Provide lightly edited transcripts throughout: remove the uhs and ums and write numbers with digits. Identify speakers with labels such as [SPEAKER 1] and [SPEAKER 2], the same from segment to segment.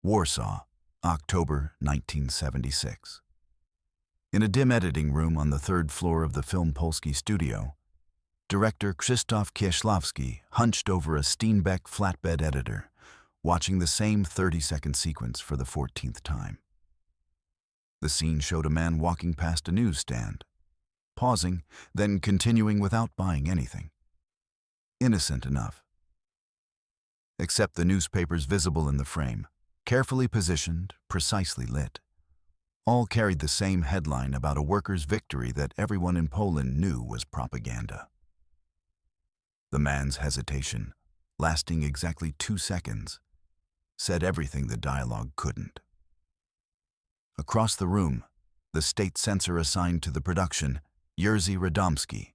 [SPEAKER 1] Warsaw, October 1976. In a dim editing room on the third floor of the Film Polski studio, director Krzysztof Kieślowski hunched over a Steenbeck flatbed editor, watching the same 30-second sequence for the 14th time. The scene showed a man walking past a newsstand, pausing, then continuing without buying anything. Innocent enough. Except the newspapers visible in the frame, carefully positioned, precisely lit. All carried the same headline about a workers' victory that everyone in Poland knew was propaganda. The man's hesitation, lasting exactly 2 seconds, said everything the dialogue couldn't. Across the room, the state censor assigned to the production, Jerzy Radomski,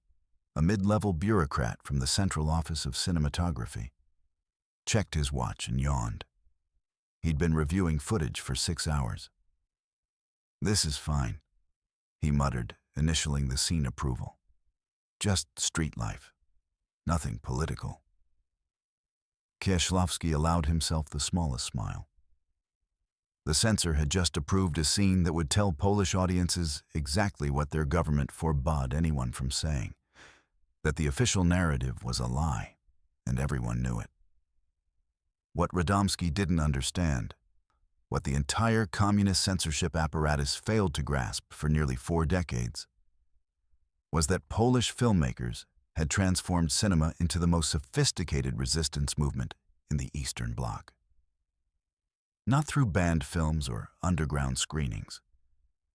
[SPEAKER 1] a mid-level bureaucrat from the Central Office of Cinematography, checked his watch and yawned. He'd been reviewing footage for 6 hours. "This is fine," he muttered, initialing the scene approval. "Just street life. Nothing political." Kieślowski allowed himself the smallest smile. The censor had just approved a scene that would tell Polish audiences exactly what their government forbade anyone from saying, that the official narrative was a lie, and everyone knew it. What Radomski didn't understand, what the entire communist censorship apparatus failed to grasp for nearly 4 decades, was that Polish filmmakers had transformed cinema into the most sophisticated resistance movement in the Eastern Bloc. Not through banned films or underground screenings,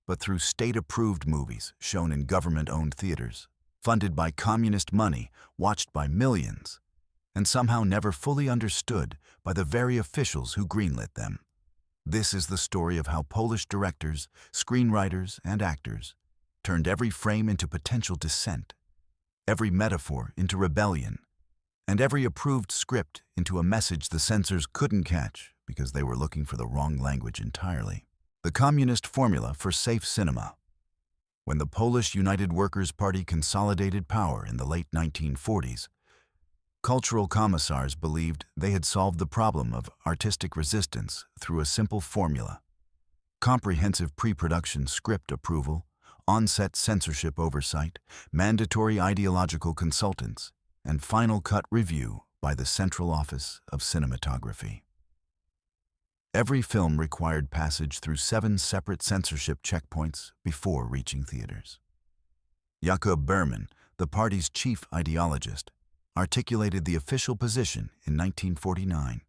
[SPEAKER 1] but through state-approved movies shown in government-owned theaters, funded by communist money, watched by millions, and somehow never fully understood by the very officials who greenlit them. This is the story of how Polish directors, screenwriters, and actors turned every frame into potential dissent, every metaphor into rebellion, and every approved script into a message the censors couldn't catch because they were looking for the wrong language entirely. The communist formula for safe cinema. When the Polish United Workers' Party consolidated power in the late 1940s, cultural commissars believed they had solved the problem of artistic resistance through a simple formula: comprehensive pre-production script approval, on-set censorship oversight, mandatory ideological consultants, and final cut review by the Central Office of Cinematography. Every film required passage through 7 separate censorship checkpoints before reaching theaters. Jakob Berman, the party's chief ideologist, articulated the official position in 1949.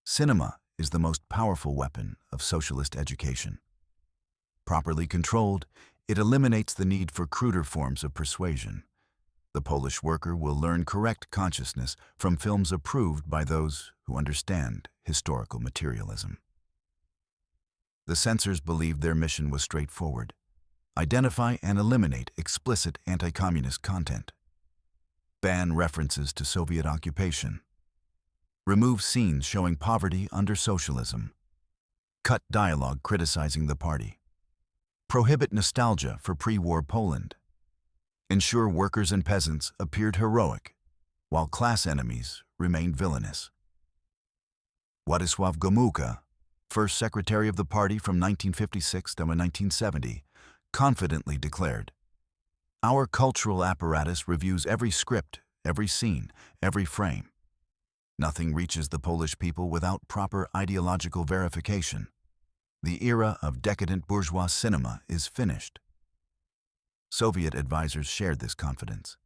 [SPEAKER 1] Cinema is the most powerful weapon of socialist education. Properly controlled, it eliminates the need for cruder forms of persuasion. The Polish worker will learn correct consciousness from films approved by those who understand historical materialism. The censors believed their mission was straightforward: identify and eliminate explicit anti-communist content, ban references to Soviet occupation, remove scenes showing poverty under socialism, cut dialogue criticizing the party, prohibit nostalgia for pre-war Poland, ensure workers and peasants appeared heroic, while class enemies remained villainous. Władysław Gomułka, first secretary of the party from 1956 to 1970, confidently declared, "Our cultural apparatus reviews every script, every scene, every frame. Nothing reaches the Polish people without proper ideological verification. The era of decadent bourgeois cinema is finished." Soviet advisors shared this confidence.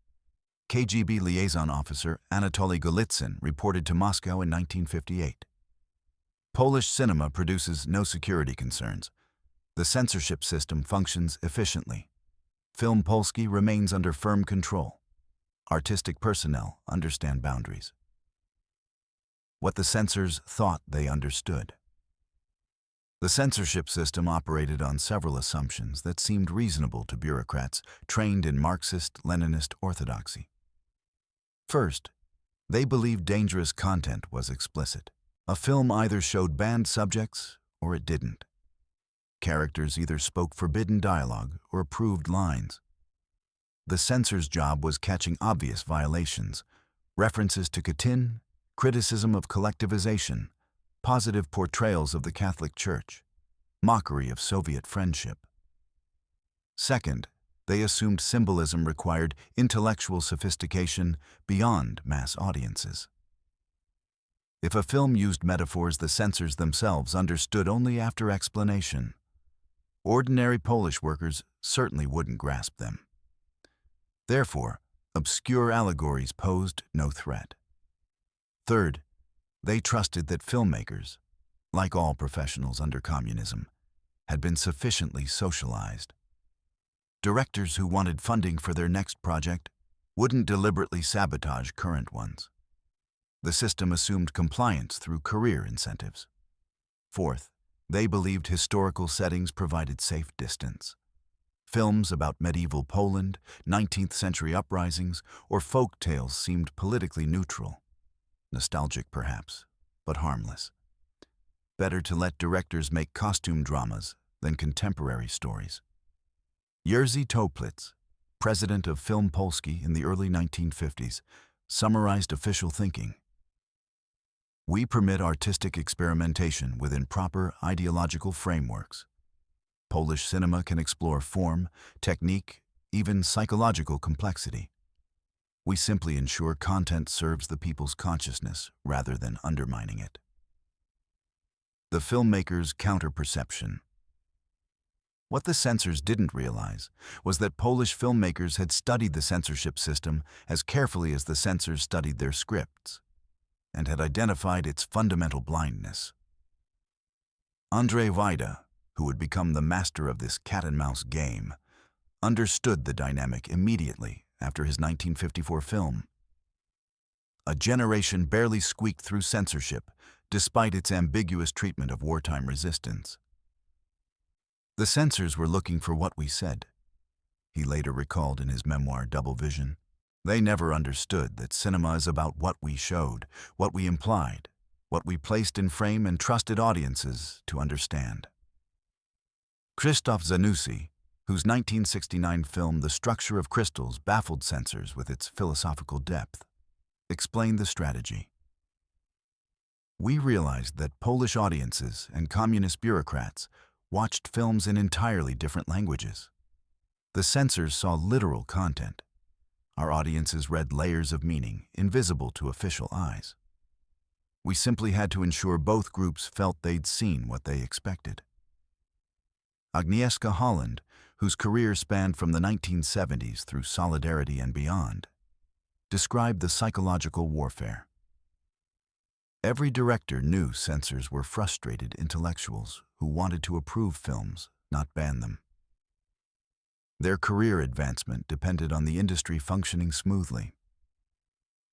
[SPEAKER 1] KGB liaison officer Anatoly Golitsyn reported to Moscow in 1958. Polish cinema produces no security concerns. The censorship system functions efficiently. Film Polski remains under firm control. Artistic personnel understand boundaries. What the censors thought they understood. The censorship system operated on several assumptions that seemed reasonable to bureaucrats trained in Marxist-Leninist orthodoxy. First, they believed dangerous content was explicit. A film either showed banned subjects or it didn't. Characters either spoke forbidden dialogue or approved lines. The censor's job was catching obvious violations, references to Katyn, criticism of collectivization, positive portrayals of the Catholic Church, mockery of Soviet friendship. Second, they assumed symbolism required intellectual sophistication beyond mass audiences. If a film used metaphors the censors themselves understood only after explanation, ordinary Polish workers certainly wouldn't grasp them. Therefore, obscure allegories posed no threat. Third, they trusted that filmmakers, like all professionals under communism, had been sufficiently socialized. Directors who wanted funding for their next project wouldn't deliberately sabotage current ones. The system assumed compliance through career incentives. Fourth, they believed historical settings provided safe distance. Films about medieval Poland, 19th century uprisings, or folk tales seemed politically neutral. Nostalgic perhaps, but harmless. Better to let directors make costume dramas than contemporary stories. Jerzy Toplitz, president of Film Polski in the early 1950s, summarized official thinking. We permit artistic experimentation within proper ideological frameworks. Polish cinema can explore form, technique, even psychological complexity. We simply ensure content serves the people's consciousness rather than undermining it. The filmmaker's counter-perception. What the censors didn't realize was that Polish filmmakers had studied the censorship system as carefully as the censors studied their scripts, and had identified its fundamental blindness. Andrzej Wajda, who would become the master of this cat-and-mouse game, understood the dynamic immediately after his 1954 film. A generation barely squeaked through censorship, despite its ambiguous treatment of wartime resistance. The censors were looking for what we said, he later recalled in his memoir Double Vision. They never understood that cinema is about what we showed, what we implied, what we placed in frame and trusted audiences to understand. Krzysztof Zanussi, whose 1969 film The Structure of Crystals baffled censors with its philosophical depth, explained the strategy. We realized that Polish audiences and communist bureaucrats watched films in entirely different languages. The censors saw literal content. Our audiences read layers of meaning invisible to official eyes. We simply had to ensure both groups felt they'd seen what they expected. Agnieszka Holland, whose career spanned from the 1970s through Solidarity and beyond, described the psychological warfare. Every director knew censors were frustrated intellectuals who wanted to approve films, not ban them. Their career advancement depended on the industry functioning smoothly.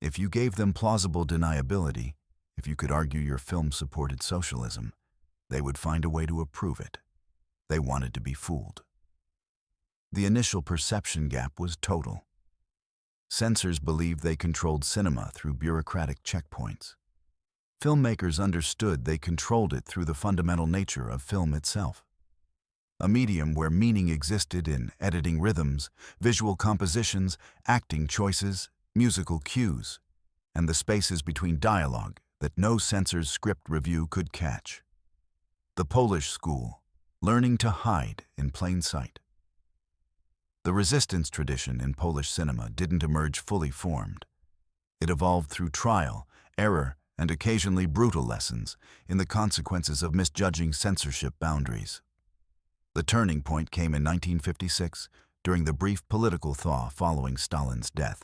[SPEAKER 1] If you gave them plausible deniability, if you could argue your film supported socialism, they would find a way to approve it. They wanted to be fooled. The initial perception gap was total. Censors believed they controlled cinema through bureaucratic checkpoints. Filmmakers understood they controlled it through the fundamental nature of film itself. A medium where meaning existed in editing rhythms, visual compositions, acting choices, musical cues, and the spaces between dialogue that no censor's script review could catch. The Polish school, learning to hide in plain sight. The resistance tradition in Polish cinema didn't emerge fully formed. It evolved through trial, error, and occasionally brutal lessons in the consequences of misjudging censorship boundaries. The turning point came in 1956 during the brief political thaw following Stalin's death.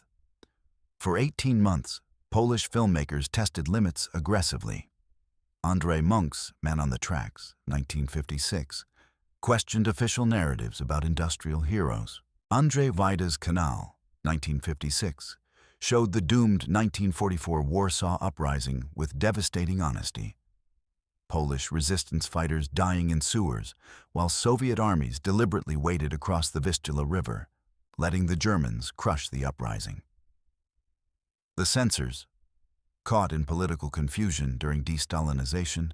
[SPEAKER 1] For 18 months, Polish filmmakers tested limits aggressively. Andrzej Munk's Man on the Tracks, 1956, questioned official narratives about industrial heroes. Andrzej Wajda's Kanal, 1956, showed the doomed 1944 Warsaw Uprising with devastating honesty. Polish resistance fighters dying in sewers, while Soviet armies deliberately waded across the Vistula River, letting the Germans crush the uprising. The censors, caught in political confusion during de-Stalinization,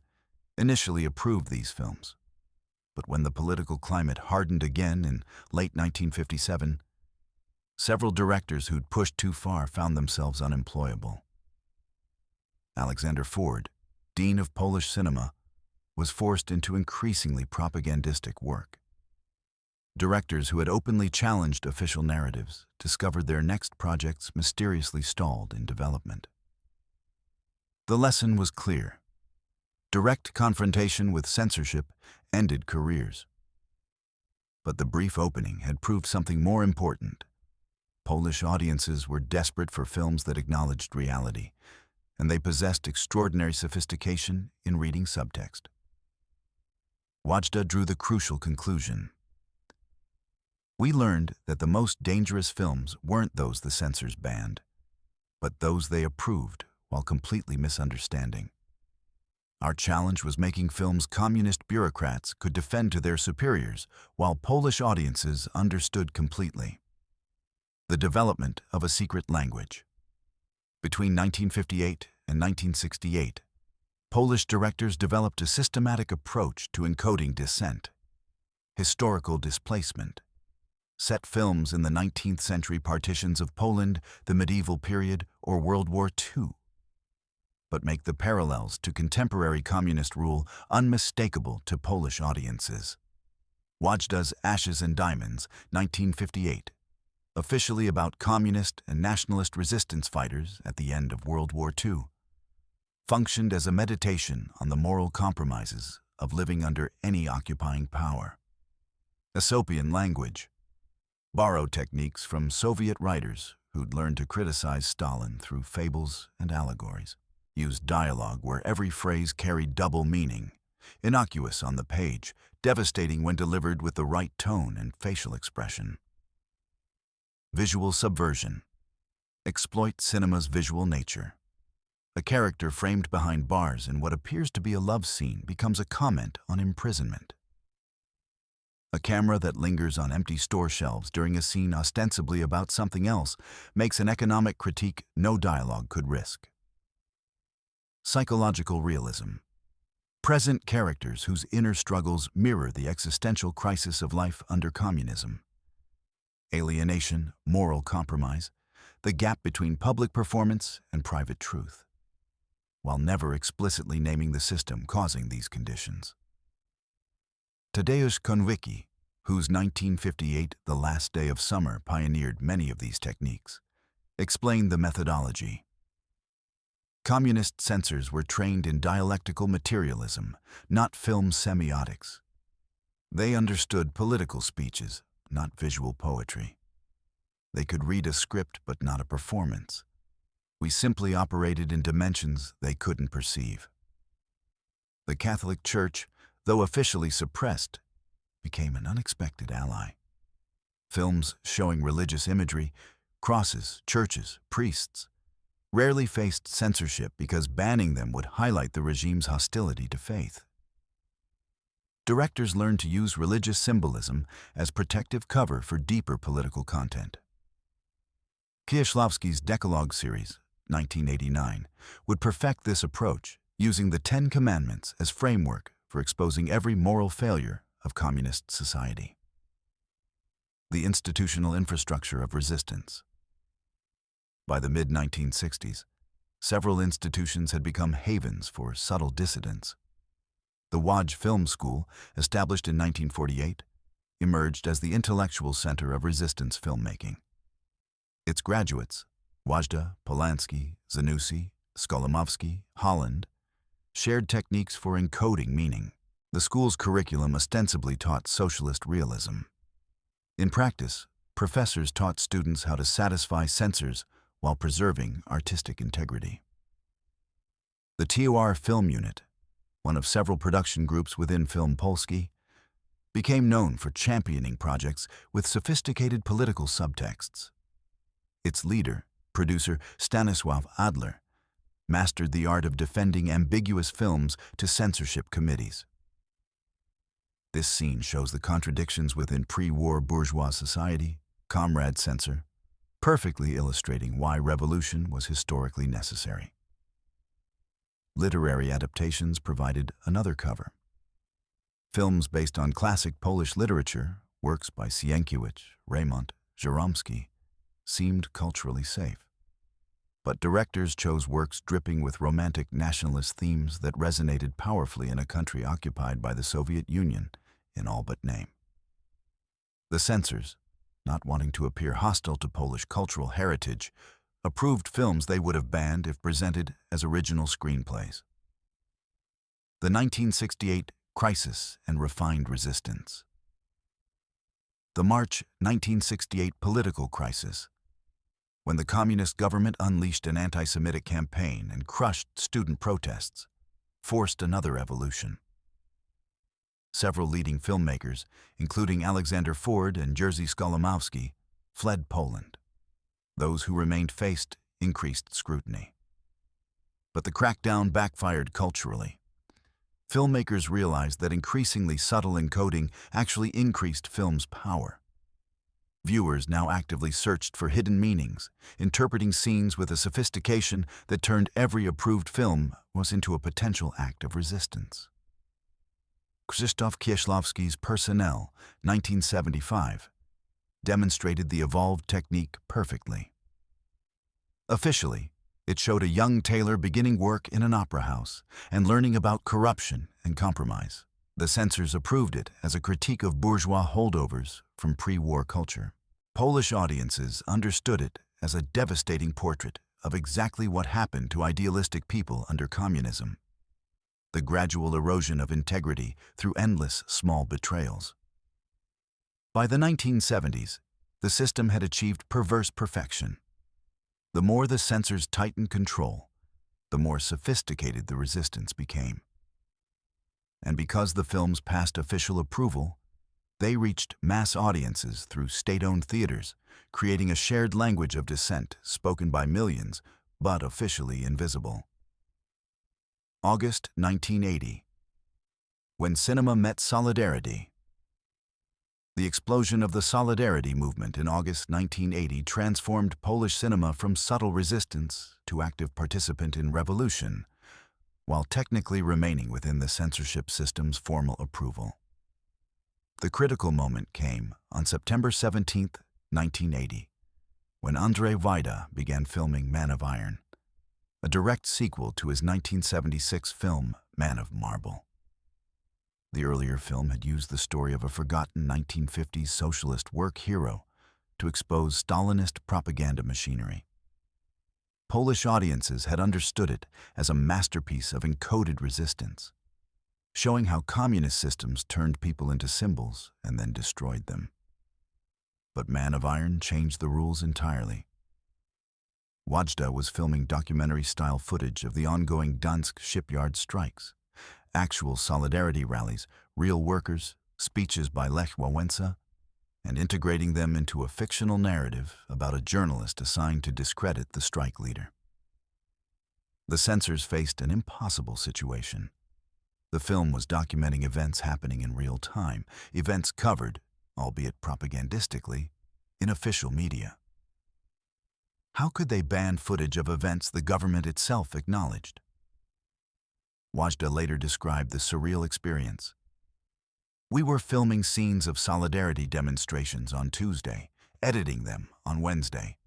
[SPEAKER 1] initially approved these films. But when the political climate hardened again in late 1957, several directors who'd pushed too far found themselves unemployable. Alexander Ford, dean of Polish cinema, was forced into increasingly propagandistic work. Directors who had openly challenged official narratives discovered their next projects mysteriously stalled in development. The lesson was clear. Direct confrontation with censorship ended careers. But the brief opening had proved something more important. Polish audiences were desperate for films that acknowledged reality, and they possessed extraordinary sophistication in reading subtext. Wajda drew the crucial conclusion. We learned that the most dangerous films weren't those the censors banned, but those they approved while completely misunderstanding. Our challenge was making films communist bureaucrats could defend to their superiors while Polish audiences understood completely. The development of a secret language. Between 1958 and 1968, Polish directors developed a systematic approach to encoding dissent, historical displacement, set films in the 19th century partitions of Poland, the medieval period, or World War II, but make the parallels to contemporary communist rule unmistakable to Polish audiences. Wajda's Ashes and Diamonds, 1958, officially about communist and nationalist resistance fighters at the end of World War II, functioned as a meditation on the moral compromises of living under any occupying power. Aesopian language borrowed techniques from Soviet writers who'd learned to criticize Stalin through fables and allegories, used dialogue where every phrase carried double meaning, innocuous on the page, devastating when delivered with the right tone and facial expression. Visual subversion. Exploit cinema's visual nature. A character framed behind bars in what appears to be a love scene becomes a comment on imprisonment. A camera that lingers on empty store shelves during a scene ostensibly about something else makes an economic critique no dialogue could risk. Psychological realism. Present characters whose inner struggles mirror the existential crisis of life under communism. Alienation, moral compromise, the gap between public performance and private truth, while never explicitly naming the system causing these conditions. Tadeusz Konwicki, whose 1958 The Last Day of Summer pioneered many of these techniques, explained the methodology. Communist censors were trained in dialectical materialism, not film semiotics. They understood political speeches, not visual poetry. They could read a script but not a performance. We simply operated in dimensions they couldn't perceive. The Catholic Church, though officially suppressed, became an unexpected ally. Films showing religious imagery, crosses, churches, priests, rarely faced censorship because banning them would highlight the regime's hostility to faith. Directors learned to use religious symbolism as protective cover for deeper political content. Kieślowski's Decalogue series, 1989, would perfect this approach, using the Ten Commandments as framework for exposing every moral failure of communist society. The institutional infrastructure of resistance. By the mid-1960s, several institutions had become havens for subtle dissidents. The Łódź Film School, established in 1948, emerged as the intellectual center of resistance filmmaking. Its graduates, Wajda, Polanski, Zanussi, Skolimowski, Holland, shared techniques for encoding meaning. The school's curriculum ostensibly taught socialist realism. In practice, professors taught students how to satisfy censors while preserving artistic integrity. The TOR Film Unit, one of several production groups within Film Polski, became known for championing projects with sophisticated political subtexts. Its leader, producer Stanisław Adler, mastered the art of defending ambiguous films to censorship committees. This scene shows the contradictions within pre-war bourgeois society, Comrade Censor, perfectly illustrating why revolution was historically necessary. Literary adaptations provided another cover. Films based on classic Polish literature, works by Sienkiewicz, Reymont, Żeromski, seemed culturally safe. but directors chose works dripping with romantic nationalist themes that resonated powerfully in a country occupied by the Soviet Union in all but name. The censors, not wanting to appear hostile to Polish cultural heritage, approved films they would have banned if presented as original screenplays. The 1968 Crisis and Refined Resistance. The March 1968 political crisis, when the communist government unleashed an anti-Semitic campaign and crushed student protests, forced another evolution. Several leading filmmakers, including Alexander Ford and Jerzy Skolimowski, fled Poland. Those who remained faced increased scrutiny. But the crackdown backfired culturally. Filmmakers realized that increasingly subtle encoding actually increased film's power. Viewers now actively searched for hidden meanings, interpreting scenes with a sophistication that turned every approved film into a potential act of resistance. Krzysztof Kieślowski's Personnel, 1975, demonstrated the evolved technique perfectly. Officially, it showed a young tailor beginning work in an opera house and learning about corruption and compromise. The censors approved it as a critique of bourgeois holdovers from pre-war culture. Polish audiences understood it as a devastating portrait of exactly what happened to idealistic people under communism: the gradual erosion of integrity through endless small betrayals. By the 1970s, the system had achieved perverse perfection. The more the censors tightened control, the more sophisticated the resistance became. And because the films passed official approval, they reached mass audiences through state-owned theaters, creating a shared language of dissent spoken by millions, but officially invisible. August 1980. When cinema met solidarity. The explosion of the Solidarity movement in August 1980 transformed Polish cinema from subtle resistance to active participant in revolution, while technically remaining within the censorship system's formal approval. The critical moment came on September 17, 1980, when Andrzej Wajda began filming Man of Iron, a direct sequel to his 1976 film Man of Marble. The earlier film had used the story of a forgotten 1950s socialist work hero to expose Stalinist propaganda machinery. Polish audiences had understood it as a masterpiece of encoded resistance, showing how communist systems turned people into symbols and then destroyed them. But Man of Iron changed the rules entirely. Wajda was filming documentary-style footage of the ongoing Gdansk shipyard strikes, actual solidarity rallies, real workers, speeches by Lech Wałęsa, and integrating them into a fictional narrative about a journalist assigned to discredit the strike leader. The censors faced an impossible situation. The film was documenting events happening in real time, events covered, albeit propagandistically, in official media. How could they ban footage of events the government itself acknowledged? Wajda later described the surreal experience. "We were filming scenes of solidarity demonstrations on Tuesday, editing them on Wednesday,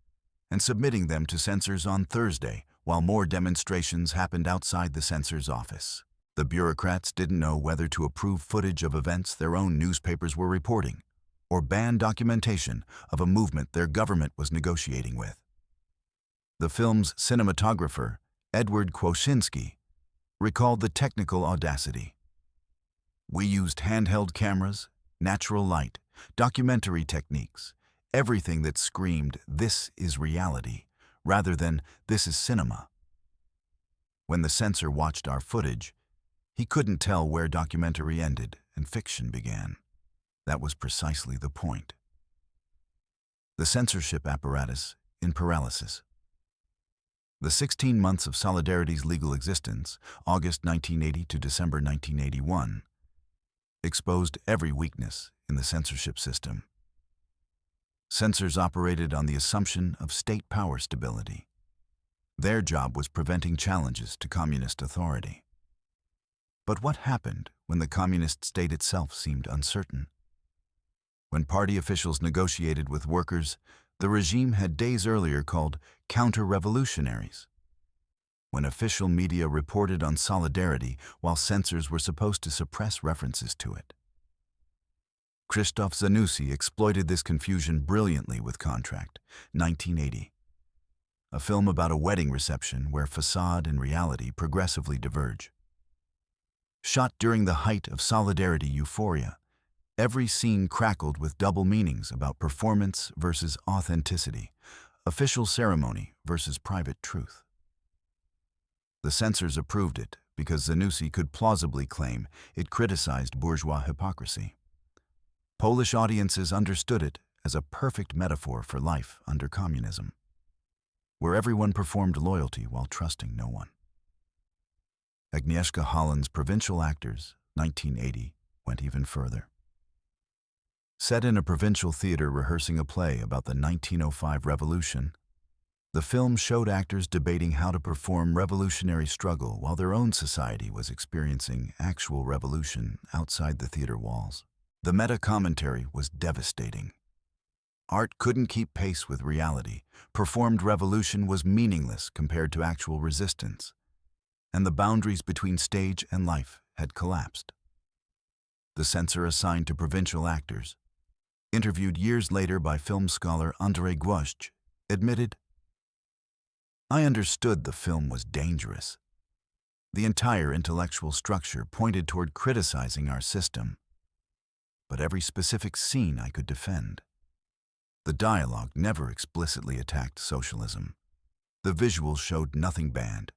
[SPEAKER 1] and submitting them to censors on Thursday, while more demonstrations happened outside the censor's office. The bureaucrats didn't know whether to approve footage of events their own newspapers were reporting, or ban documentation of a movement their government was negotiating with." The film's cinematographer, Edward Kwosiński, recalled the technical audacity. "We used handheld cameras, natural light, documentary techniques, everything that screamed, 'This is reality,' rather than 'This is cinema.' When the censor watched our footage, he couldn't tell where documentary ended and fiction began. That was precisely the point." The censorship apparatus in paralysis. The 16 months of Solidarity's legal existence, August 1980 to December 1981, exposed every weakness in the censorship system. Censors operated on the assumption of state power stability. Their job was preventing challenges to communist authority. But what happened when the communist state itself seemed uncertain? When party officials negotiated with workers, the regime had days earlier called counter-revolutionaries. When official media reported on solidarity while censors were supposed to suppress references to it. Krzysztof Zanussi exploited this confusion brilliantly with Contract, 1980, a film about a wedding reception where facade and reality progressively diverge. Shot during the height of solidarity euphoria, every scene crackled with double meanings about performance versus authenticity, official ceremony versus private truth. The censors approved it because Zanussi could plausibly claim it criticized bourgeois hypocrisy. Polish audiences understood it as a perfect metaphor for life under communism, where everyone performed loyalty while trusting no one. Agnieszka Holland's Provincial Actors, 1980, went even further. Set in a provincial theater rehearsing a play about the 1905 revolution, the film showed actors debating how to perform revolutionary struggle while their own society was experiencing actual revolution outside the theater walls. The meta-commentary was devastating. Art couldn't keep pace with reality, performed revolution was meaningless compared to actual resistance, and the boundaries between stage and life had collapsed. The censor assigned to provincial actors, interviewed years later by film scholar Andrzej Gwoźdź, admitted, "I understood the film was dangerous. The entire intellectual structure pointed toward criticizing our system, but every specific scene I could defend. The dialogue never explicitly attacked socialism. The visuals showed nothing banned.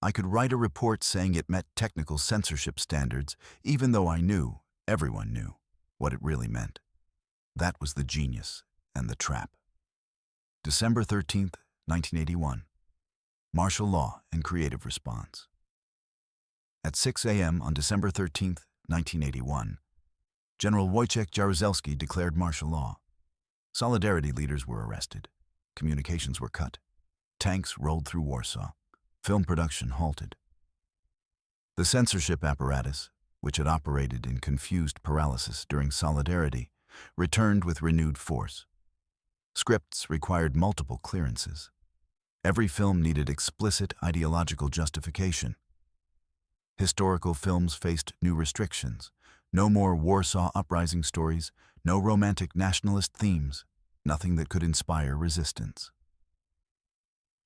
[SPEAKER 1] I could write a report saying it met technical censorship standards, even though I knew, everyone knew, what it really meant. That was the genius and the trap." December 13th, 1981. Martial law and creative response. At 6 a.m. on December 13th, 1981, General Wojciech Jaruzelski declared martial law. Solidarity leaders were arrested. Communications were cut. Tanks rolled through Warsaw. Film production halted. The censorship apparatus, which had operated in confused paralysis during Solidarity, returned with renewed force. Scripts required multiple clearances. Every film needed explicit ideological justification. Historical films faced new restrictions. No more Warsaw Uprising stories, no romantic nationalist themes, nothing that could inspire resistance.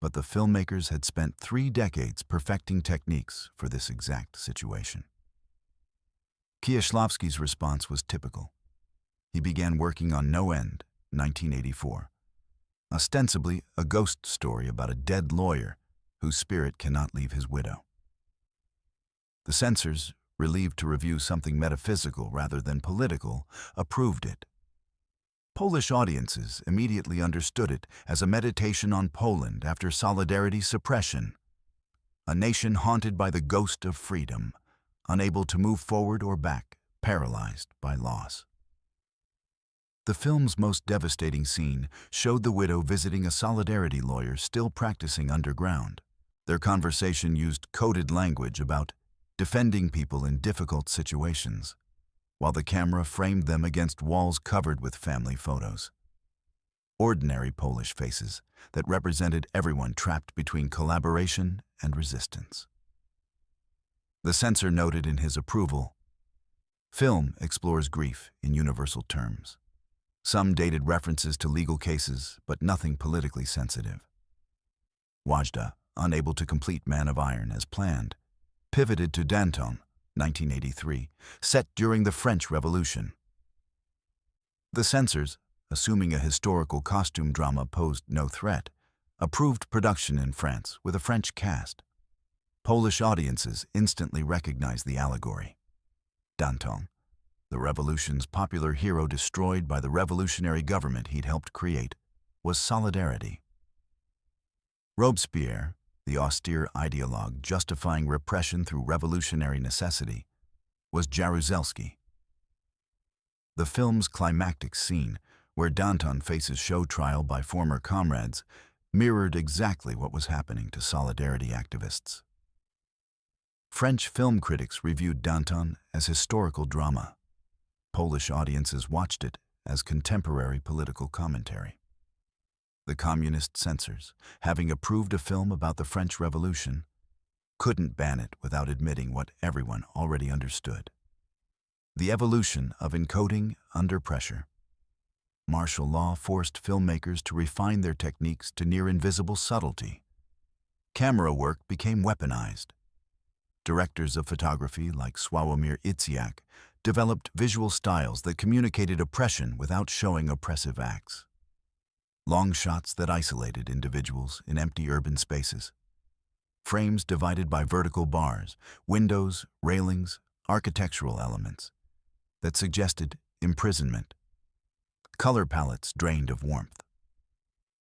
[SPEAKER 1] But the filmmakers had spent 3 decades perfecting techniques for this exact situation. Kieślowski's response was typical. He began working on No End, 1984. Ostensibly a ghost story about a dead lawyer whose spirit cannot leave his widow. The censors, relieved to review something metaphysical rather than political, approved it. Polish audiences immediately understood it as a meditation on Poland after Solidarity suppression, a nation haunted by the ghost of freedom, unable to move forward or back, paralyzed by loss. The film's most devastating scene showed the widow visiting a Solidarity lawyer still practicing underground. Their conversation used coded language about defending people in difficult situations, while the camera framed them against walls covered with family photos. Ordinary Polish faces that represented everyone trapped between collaboration and resistance. The censor noted in his approval, "Film explores grief in universal terms. Some dated references to legal cases, but nothing politically sensitive." Wajda, unable to complete Man of Iron as planned, pivoted to Danton, 1983, set during the French Revolution. The censors, assuming a historical costume drama posed no threat, approved production in France with a French cast. Polish audiences instantly recognized the allegory. Danton, the revolution's popular hero destroyed by the revolutionary government he'd helped create, was Solidarity. Robespierre, the austere ideologue justifying repression through revolutionary necessity, was Jaruzelski. The film's climactic scene, where Danton faces show trial by former comrades, mirrored exactly what was happening to Solidarity activists. French film critics reviewed Danton as historical drama. Polish audiences watched it as contemporary political commentary. The communist censors, having approved a film about the French Revolution, couldn't ban it without admitting what everyone already understood: the evolution of encoding under pressure. Martial law forced filmmakers to refine their techniques to near-invisible subtlety. Camera work became weaponized. Directors of photography like Sławomir Itsiak developed visual styles that communicated oppression without showing oppressive acts. Long shots that isolated individuals in empty urban spaces. Frames divided by vertical bars, windows, railings, architectural elements that suggested imprisonment. Color palettes drained of warmth.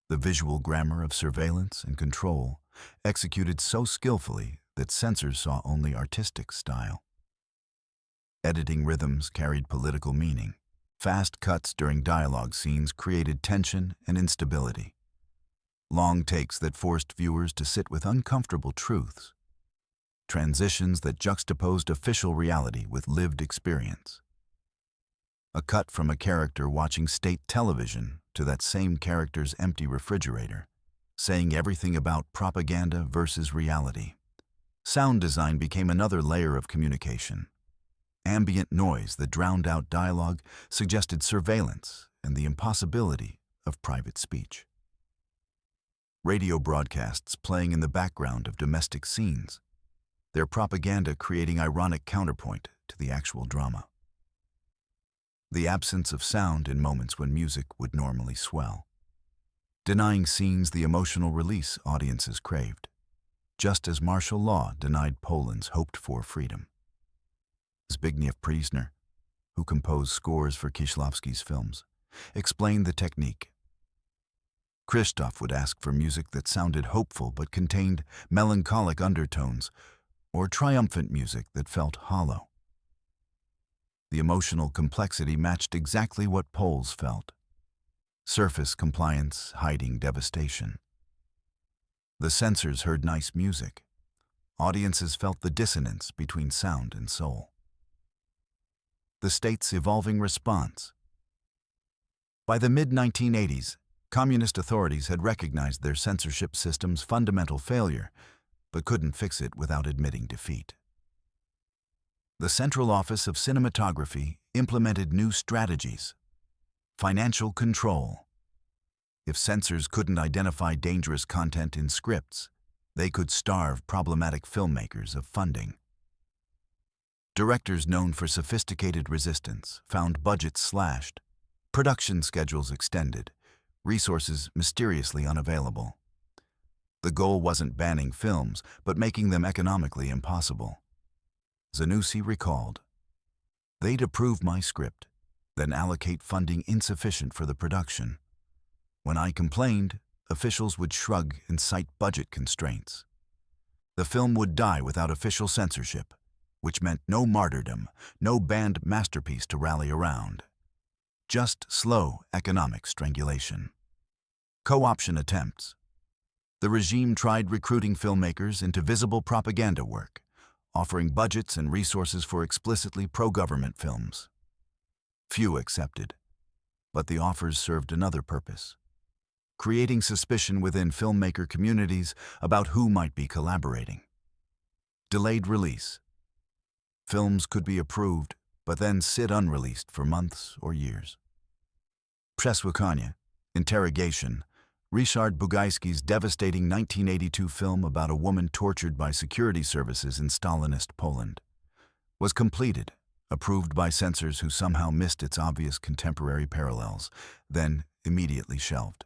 [SPEAKER 1] The visual grammar of surveillance and control executed so skillfully that censors saw only artistic style. Editing rhythms carried political meaning. Fast cuts during dialogue scenes created tension and instability. Long takes that forced viewers to sit with uncomfortable truths. Transitions that juxtaposed official reality with lived experience. A cut from a character watching state television to that same character's empty refrigerator, saying everything about propaganda versus reality. Sound design became another layer of communication. Ambient noise that drowned out dialogue suggested surveillance and the impossibility of private speech. Radio broadcasts playing in the background of domestic scenes, their propaganda creating ironic counterpoint to the actual drama. The absence of sound in moments when music would normally swell, denying scenes the emotional release audiences craved, just as martial law denied Poland's hoped-for freedom. Zbigniew Priesner, who composed scores for Kieślowski's films, explained the technique. Krzysztof would ask for music that sounded hopeful but contained melancholic undertones, or triumphant music that felt hollow. The emotional complexity matched exactly what Poles felt. Surface compliance hiding devastation. The censors heard nice music. Audiences felt the dissonance between sound and soul. The state's evolving response. By the mid-1980s, communist authorities had recognized their censorship system's fundamental failure, but couldn't fix it without admitting defeat. The Central Office of Cinematography implemented new strategies. Financial control. If censors couldn't identify dangerous content in scripts, they could starve problematic filmmakers of funding. Directors known for sophisticated resistance found budgets slashed, production schedules extended, resources mysteriously unavailable. The goal wasn't banning films, but making them economically impossible. Zanussi recalled, "They'd approve my script, then allocate funding insufficient for the production. When I complained, officials would shrug and cite budget constraints. The film would die without official censorship, which meant no martyrdom, no banned masterpiece to rally around. Just slow economic strangulation." Co-option attempts. The regime tried recruiting filmmakers into visible propaganda work, offering budgets and resources for explicitly pro-government films. Few accepted, but the offers served another purpose: creating suspicion within filmmaker communities about who might be collaborating. Delayed release. Films could be approved, but then sit unreleased for months or years. Przesłuchanie, interrogation, Ryszard Bugajski's devastating 1982 film about a woman tortured by security services in Stalinist Poland, was completed, approved by censors who somehow missed its obvious contemporary parallels, then immediately shelved.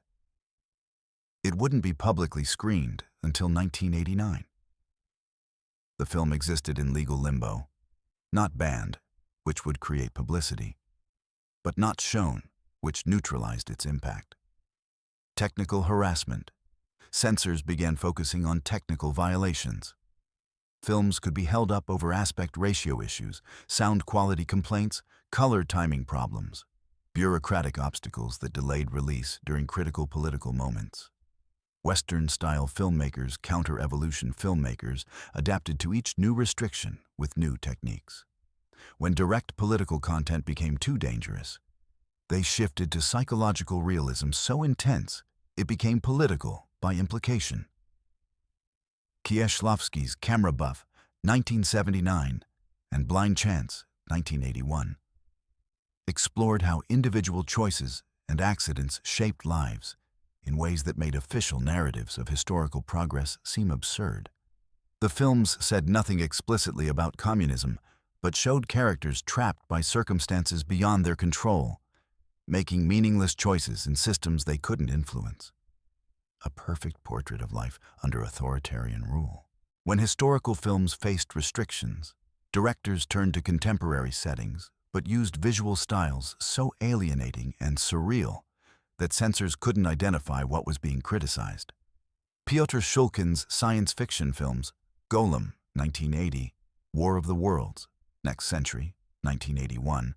[SPEAKER 1] It wouldn't be publicly screened until 1989. The film existed in legal limbo, not banned, which would create publicity, but not shown, which neutralized its impact. Technical harassment. Censors began focusing on technical violations. Films could be held up over aspect ratio issues, sound quality complaints, color timing problems, bureaucratic obstacles that delayed release during critical political moments. Western-style filmmakers, counter-evolution filmmakers, adapted to each new restriction with new techniques. When direct political content became too dangerous, they shifted to psychological realism so intense It became political by implication. Kieślowski's Camera Buff, 1979, and Blind Chance, 1981, explored how individual choices and accidents shaped lives in ways that made official narratives of historical progress seem absurd. The films said nothing explicitly about communism, but showed characters trapped by circumstances beyond their control, making meaningless choices in systems they couldn't influence. A perfect portrait of life under authoritarian rule. When historical films faced restrictions, directors turned to contemporary settings, but used visual styles so alienating and surreal that censors couldn't identify what was being criticized. Piotr Shulkin's science fiction films, Golem, 1980, War of the Worlds, Next Century, 1981,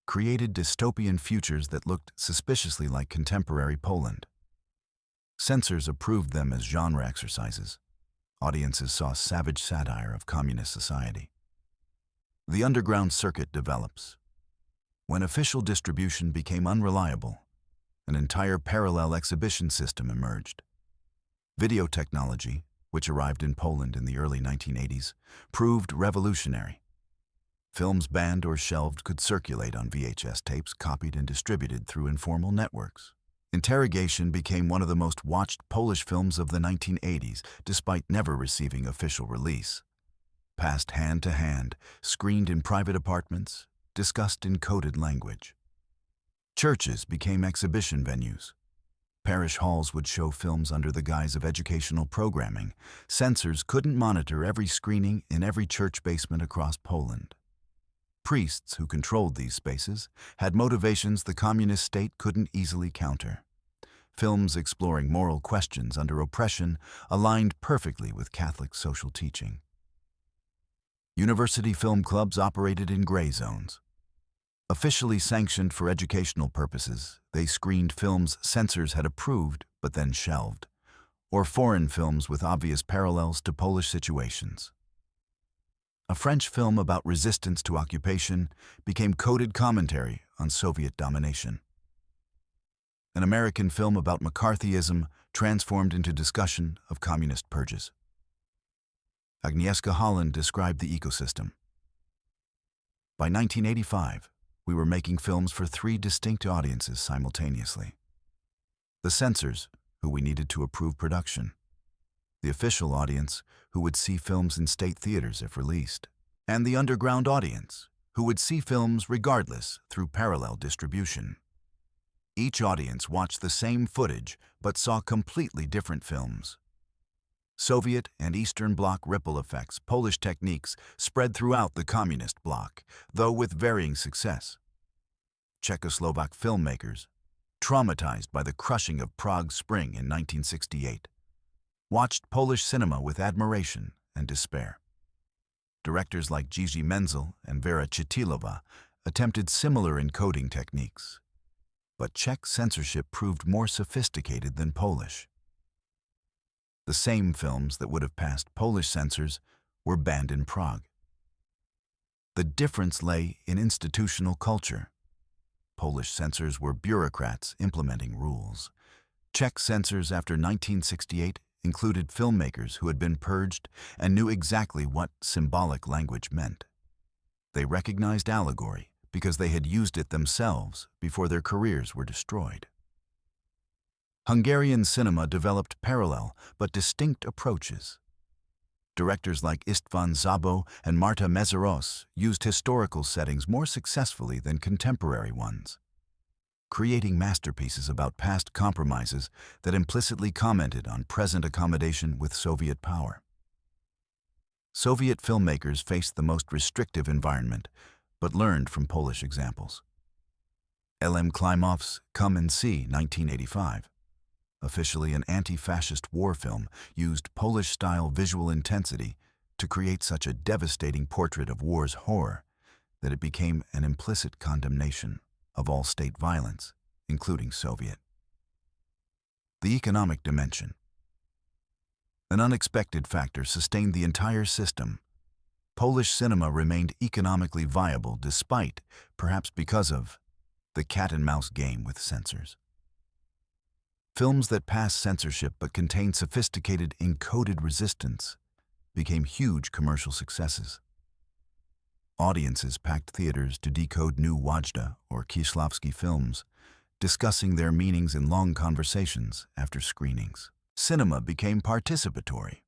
[SPEAKER 1] created dystopian futures that looked suspiciously like contemporary Poland. Censors approved them as genre exercises. Audiences saw savage satire of communist society. The underground circuit develops. When official distribution became unreliable, an entire parallel exhibition system emerged. Video technology, which arrived in Poland in the early 1980s, proved revolutionary. Films banned or shelved could circulate on VHS tapes copied and distributed through informal networks. Interrogation became one of the most watched Polish films of the 1980s, despite never receiving official release. Passed hand to hand, screened in private apartments, discussed in coded language. Churches became exhibition venues. Parish halls would show films under the guise of educational programming. Censors couldn't monitor every screening in every church basement across Poland. Priests who controlled these spaces had motivations the communist state couldn't easily counter. Films exploring moral questions under oppression aligned perfectly with Catholic social teaching. University film clubs operated in gray zones. Officially sanctioned for educational purposes, they screened films censors had approved but then shelved, or foreign films with obvious parallels to Polish situations. A French film about resistance to occupation became coded commentary on Soviet domination. An American film about McCarthyism transformed into discussion of communist purges. Agnieszka Holland described the ecosystem. By 1985, we were making films for 3 distinct audiences simultaneously. The censors, who we needed to approve production. The official audience, who would see films in state theaters if released. And the underground audience, who would see films regardless through parallel distribution. Each audience watched the same footage but saw completely different films. Soviet and Eastern Bloc ripple effects, Polish techniques spread throughout the communist bloc, though with varying success. Czechoslovak filmmakers, traumatized by the crushing of Prague Spring in 1968, watched Polish cinema with admiration and despair. Directors like Gigi Menzel and Vera Chytilova attempted similar encoding techniques, but Czech censorship proved more sophisticated than Polish. The same films that would have passed Polish censors were banned in Prague. The difference lay in institutional culture. Polish censors were bureaucrats implementing rules. Czech censors after 1968 included filmmakers who had been purged and knew exactly what symbolic language meant. They recognized allegory because they had used it themselves before their careers were destroyed. Hungarian cinema developed parallel but distinct approaches. Directors like István Szabó and Marta Mészáros used historical settings more successfully than contemporary ones, creating masterpieces about past compromises that implicitly commented on present accommodation with Soviet power. Soviet filmmakers faced the most restrictive environment, but learned from Polish examples. L.M. Klimov's Come and See, 1985, officially an anti-fascist war film, used Polish-style visual intensity to create such a devastating portrait of war's horror that it became an implicit condemnation of all state violence, including Soviet. The economic dimension. An unexpected factor sustained the entire system. Polish cinema remained economically viable despite, perhaps because of, the cat-and-mouse game with censors. Films that pass censorship but contain sophisticated encoded resistance became huge commercial successes. Audiences packed theaters to decode new Wajda or Kieślowski films, discussing their meanings in long conversations after screenings. Cinema became participatory,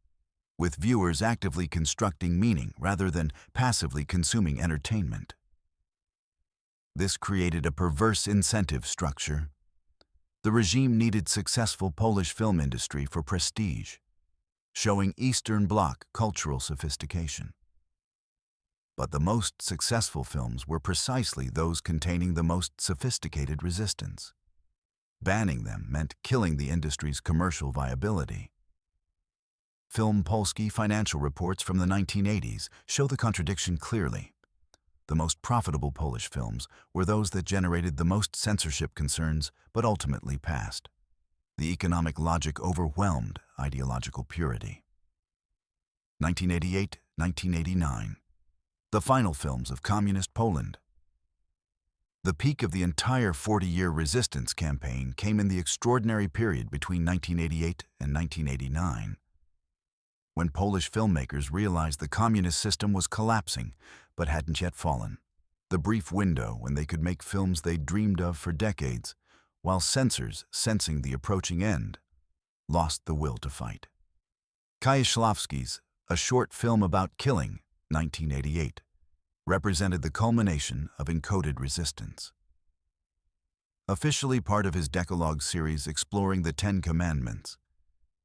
[SPEAKER 1] with viewers actively constructing meaning rather than passively consuming entertainment. This created a perverse incentive structure. The regime needed successful Polish film industry for prestige, showing Eastern Bloc cultural sophistication. But the most successful films were precisely those containing the most sophisticated resistance. Banning them meant killing the industry's commercial viability. Film Polski financial reports from the 1980s show the contradiction clearly. The most profitable Polish films were those that generated the most censorship concerns but ultimately passed. The economic logic overwhelmed ideological purity. 1988-1989. The final films of Communist Poland. The peak of the entire 40-year resistance campaign came in the extraordinary period between 1988 and 1989, when Polish filmmakers realized the communist system was collapsing but hadn't yet fallen. The brief window when they could make films they'd dreamed of for decades, while censors, sensing the approaching end, lost the will to fight. Kieślowski's A Short Film About Killing, 1988, represented the culmination of encoded resistance. Officially part of his Decalogue series exploring the Ten Commandments,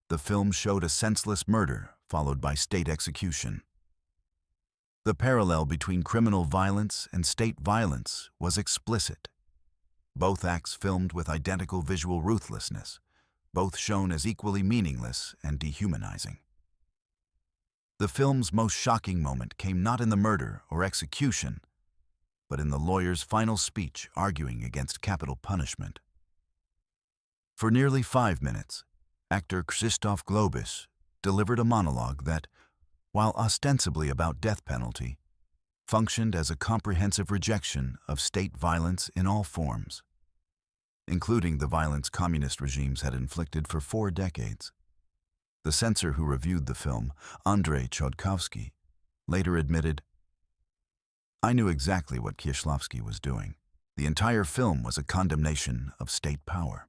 [SPEAKER 1] the film showed a senseless murder followed by state execution. The parallel between criminal violence and state violence was explicit. Both acts filmed with identical visual ruthlessness, both shown as equally meaningless and dehumanizing. The film's most shocking moment came not in the murder or execution, but in the lawyer's final speech arguing against capital punishment. For nearly 5 minutes, actor Krzysztof Globus delivered a monologue that, while ostensibly about death penalty, functioned as a comprehensive rejection of state violence in all forms, including the violence communist regimes had inflicted for 4 decades. The censor who reviewed the film, Andrzej Chodkowski, later admitted, "I knew exactly what Kieślowski was doing. The entire film was a condemnation of state power.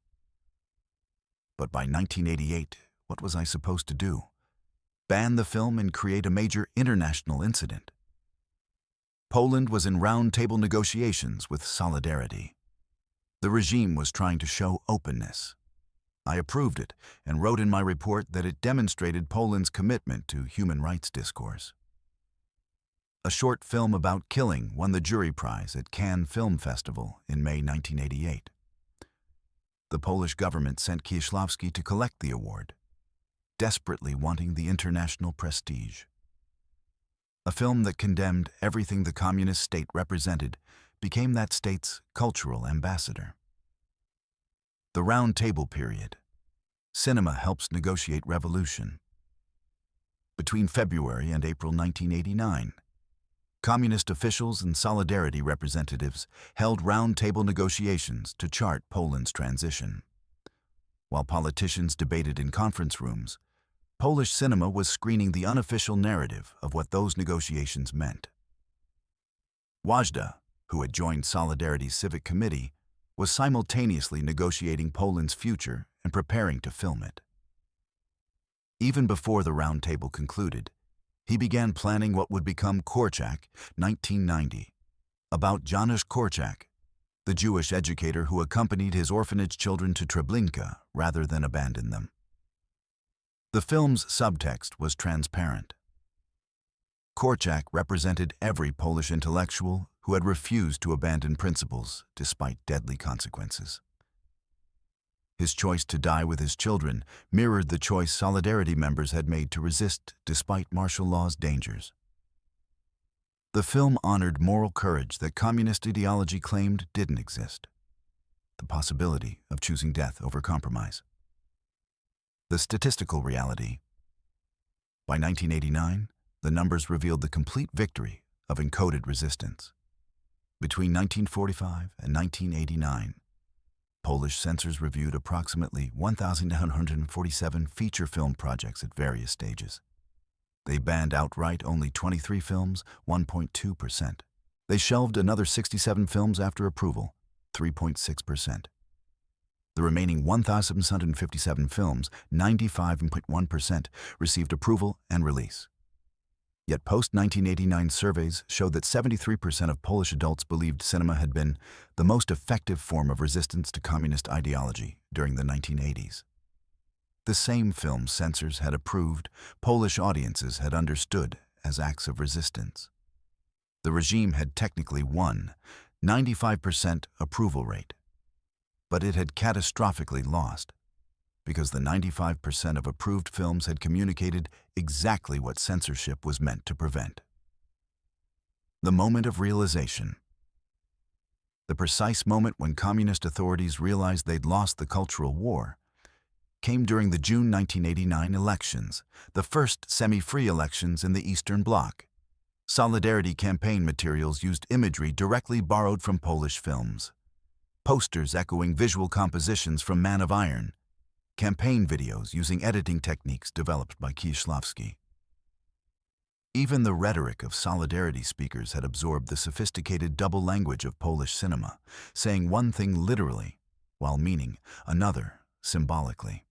[SPEAKER 1] But by 1988, what was I supposed to do? Ban the film and create a major international incident? Poland was in round-table negotiations with Solidarity. The regime was trying to show openness. I approved it and wrote in my report that it demonstrated Poland's commitment to human rights discourse." A Short Film About Killing won the jury prize at Cannes Film Festival in May 1988. The Polish government sent Kieślowski to collect the award, desperately wanting the international prestige. A film that condemned everything the communist state represented became that state's cultural ambassador. The Round Table period. Cinema helps negotiate revolution. Between February and April 1989, communist officials and Solidarity representatives held round-table negotiations to chart Poland's transition. While politicians debated in conference rooms, Polish cinema was screening the unofficial narrative of what those negotiations meant. Wajda, who had joined Solidarity's civic committee, was simultaneously negotiating Poland's future and preparing to film it. Even before the round table concluded, he began planning what would become Korczak, 1990, about Janusz Korczak, the Jewish educator who accompanied his orphanage children to Treblinka rather than abandon them. The film's subtext was transparent. Korczak represented every Polish intellectual who had refused to abandon principles despite deadly consequences. His choice to die with his children mirrored the choice Solidarity members had made to resist despite martial law's dangers. The film honored moral courage that communist ideology claimed didn't exist: the possibility of choosing death over compromise. The statistical reality. By 1989, the numbers revealed the complete victory of encoded resistance. Between 1945 and 1989, Polish censors reviewed approximately 1,947 feature film projects at various stages. They banned outright only 23 films, 1.2%. They shelved another 67 films after approval, 3.6%. The remaining 1,757 films, 95.1%, received approval and release. Yet post-1989 surveys showed that 73% of Polish adults believed cinema had been the most effective form of resistance to communist ideology during the 1980s. The same films censors had approved, Polish audiences had understood as acts of resistance. The regime had technically won, 95% approval rate. But it had catastrophically lost, because the 95% of approved films had communicated exactly what censorship was meant to prevent. The moment of realization. The precise moment when communist authorities realized they'd lost the cultural war came during the June 1989 elections, the first semi-free elections in the Eastern Bloc. Solidarity campaign materials used imagery directly borrowed from Polish films. Posters echoing visual compositions from Man of Iron, campaign videos using editing techniques developed by Kieślowski. Even the rhetoric of solidarity speakers had absorbed the sophisticated double language of Polish cinema, saying one thing literally, while meaning another symbolically.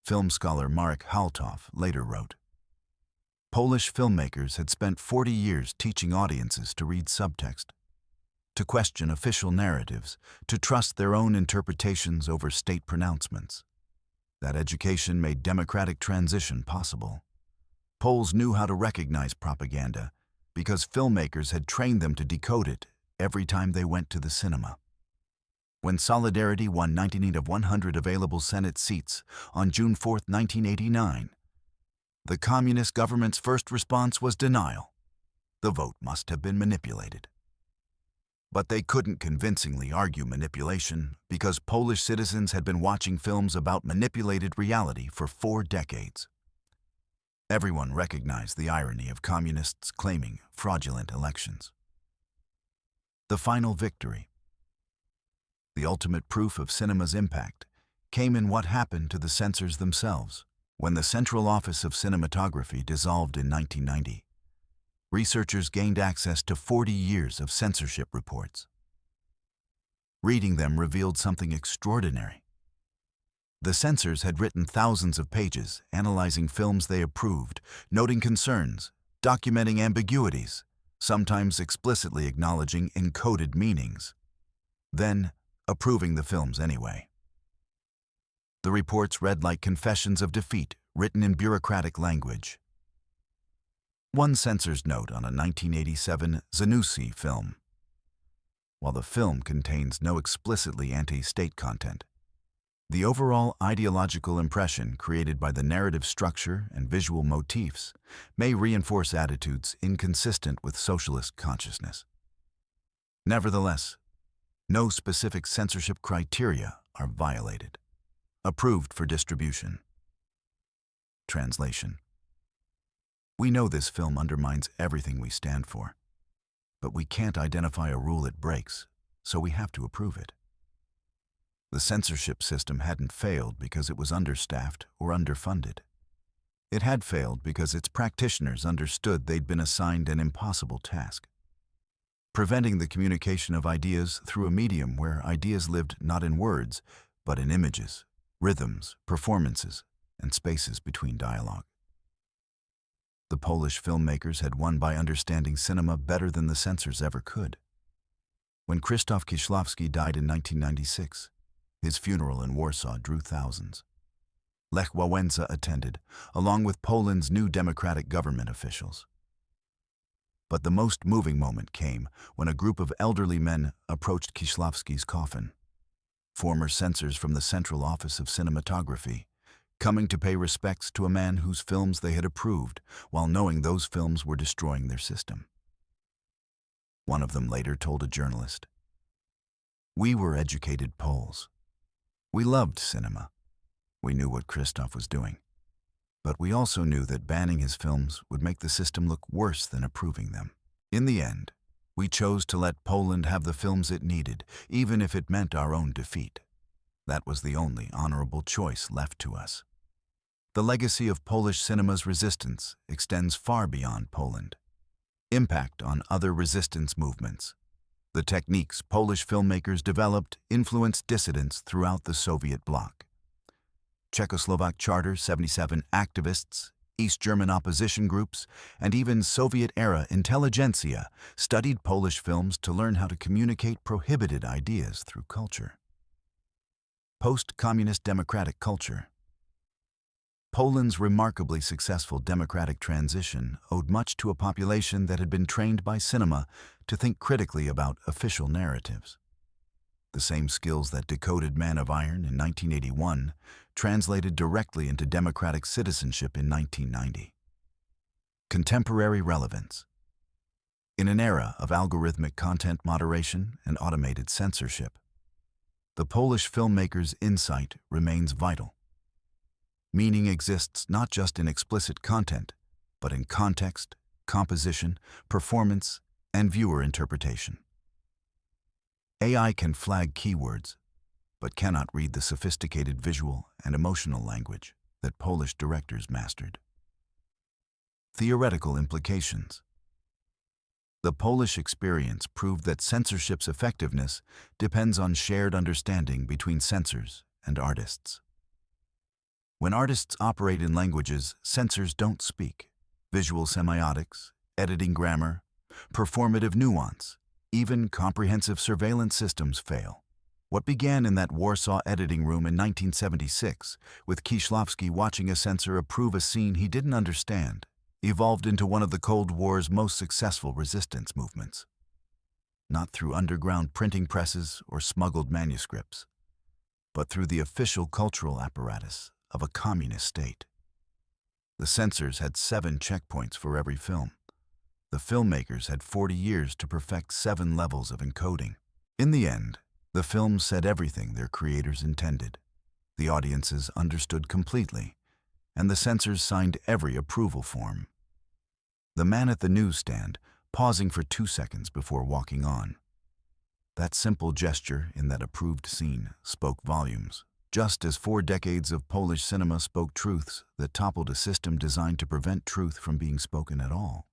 [SPEAKER 1] Film scholar Marek Haltoff later wrote, Polish filmmakers had spent 40 years teaching audiences to read subtext, to question official narratives, to trust their own interpretations over state pronouncements. That education made democratic transition possible. Poles knew how to recognize propaganda because filmmakers had trained them to decode it every time they went to the cinema. When Solidarity won 98 of 100 available Senate seats on June 4, 1989, the communist government's first response was denial. The vote must have been manipulated. But they couldn't convincingly argue manipulation because Polish citizens had been watching films about manipulated reality for 4 decades. Everyone recognized the irony of communists claiming fraudulent elections. The final victory. The ultimate proof of cinema's impact came in what happened to the censors themselves. When the Central Office of Cinematography dissolved in 1990, researchers gained access to 40 years of censorship reports. Reading them revealed something extraordinary. The censors had written thousands of pages analyzing films they approved, noting concerns, documenting ambiguities, sometimes explicitly acknowledging encoded meanings, then approving the films anyway. The reports read like confessions of defeat written in bureaucratic language. One censor's note on a 1987 Zanussi film. While the film contains no explicitly anti-state content, the overall ideological impression created by the narrative structure and visual motifs may reinforce attitudes inconsistent with socialist consciousness. Nevertheless, no specific censorship criteria are violated. Approved for distribution. Translation. We know this film undermines everything we stand for, but we can't identify a rule it breaks, so we have to approve it. The censorship system hadn't failed because it was understaffed or underfunded. It had failed because its practitioners understood they'd been assigned an impossible task. Preventing the communication of ideas through a medium where ideas lived not in words, but in images, rhythms, performances, and spaces between dialogue. The Polish filmmakers had won by understanding cinema better than the censors ever could. When Krzysztof Kieślowski died in 1996, his funeral in Warsaw drew thousands. Lech Wałęsa attended, along with Poland's new democratic government officials. But the most moving moment came when a group of elderly men approached Kieślowski's coffin. Former censors from the Central Office of Cinematography, coming to pay respects to a man whose films they had approved, while knowing those films were destroying their system. One of them later told a journalist, "We were educated Poles. We loved cinema. We knew what Krzysztof was doing. But we also knew that banning his films would make the system look worse than approving them." In the end, We chose to let Poland have the films it needed, even if it meant our own defeat. That was the only honorable choice left to us. The legacy of Polish cinema's resistance extends far beyond Poland. Impact on other resistance movements. The techniques Polish filmmakers developed influenced dissidents throughout the Soviet bloc. Czechoslovak Charter 77 activists, East German opposition groups, and even Soviet-era intelligentsia studied Polish films to learn how to communicate prohibited ideas through culture. Post-communist democratic culture. Poland's remarkably successful democratic transition owed much to a population that had been trained by cinema to think critically about official narratives. The same skills that decoded Man of Iron in 1981 translated directly into democratic citizenship in 1990. Contemporary relevance. In an era of algorithmic content moderation and automated censorship, the Polish filmmaker's insight remains vital. Meaning exists not just in explicit content, but in context, composition, performance, and viewer interpretation. AI can flag keywords, but cannot read the sophisticated visual and emotional language that Polish directors mastered. Theoretical implications. The Polish experience proved that censorship's effectiveness depends on shared understanding between censors and artists. When artists operate in languages censors don't speak, visual semiotics, editing grammar, performative nuance, even comprehensive surveillance systems fail. What began in that Warsaw editing room in 1976, with Kieślowski watching a censor approve a scene he didn't understand, evolved into one of the Cold War's most successful resistance movements. Not through underground printing presses or smuggled manuscripts, but through the official cultural apparatus of a communist state. The censors had 7 checkpoints for every film. The filmmakers had 40 years to perfect 7 levels of encoding. In the end, the films said everything their creators intended. The audiences understood completely, and the censors signed every approval form. The man at the newsstand, pausing for 2 seconds before walking on. That simple gesture in that approved scene spoke volumes. Just as 4 decades of Polish cinema spoke truths that toppled a system designed to prevent truth from being spoken at all.